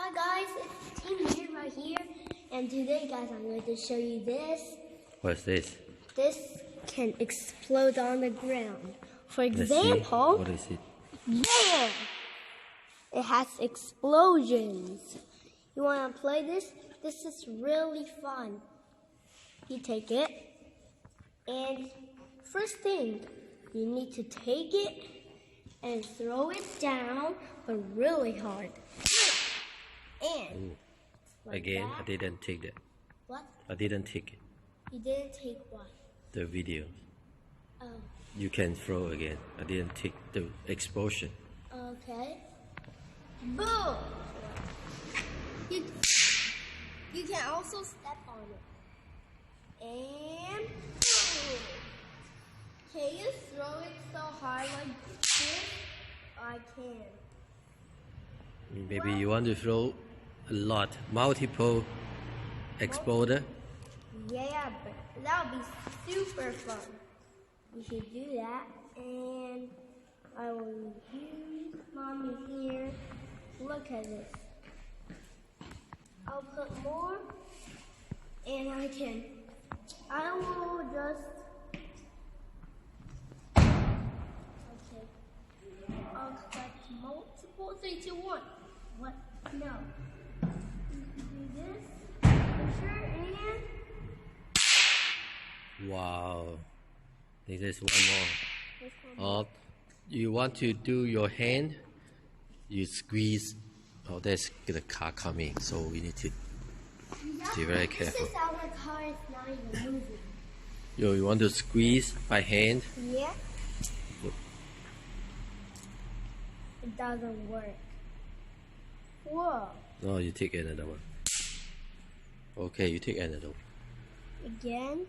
Hi guys, it's Team here right here, and today guys I'm going to show you this. What's this? This can explode on the ground. For Let's example, see. What is it? bam! It has explosions. You want to play this? This is really fun. You take it, and first thing, you need to take it and throw it down, but really hard. And like again, that. I didn't take that. What? I didn't take it. You didn't take what? The video. Oh. You can throw again. I didn't take the explosion. Okay. Boom! You can also step on it. And boom! Can you throw it so hard like this? I can. Maybe you want to throw a lot, multiple exploder. Yeah, but that would be super fun. You should do that. And I will use mommy here. Look at this. I'll put more, and I will just, okay. I'll collect multiple. 3, 2, 1. What? No. Do this. Picture and. Wow. This is one more. You want to do your hand? You squeeze. Oh, there's the car coming, so we need to be very careful. This is our car. It's not even moving. You want to squeeze by hand? Yeah. It doesn't work. Whoa. No, you take another one. Okay, you take another one. Again.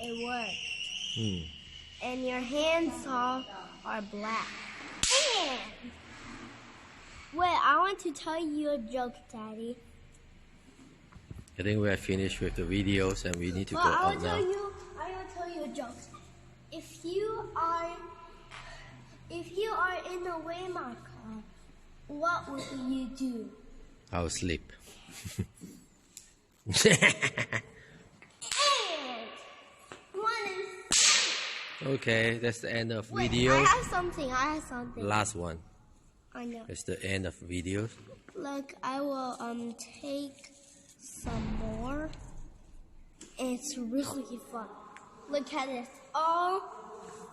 It worked. And your hands are black. And wait, I want to tell you a joke, Daddy. I think we are finished with the videos and we need to go I out will now. tell you a joke. If you are in a Waymark car, what would you do? I'll sleep. Okay, that's the end of videos. I have something. Last one. I know. It's the end of videos. Look, I will take some more. It's really fun. Look at this. Oh,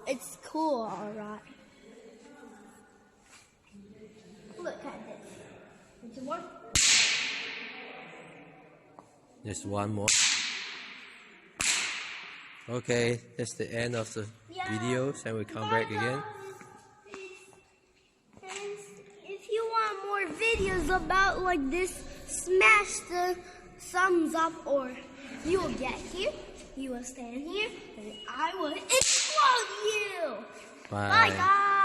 it's cool, alright. Look at this. It's one. There's one more. Okay, that's the end of the videos and we'll come back again. And if you want more videos about like this, smash the thumbs up, or you will get here, you will stand here, and I will explode you. Bye. Bye guys.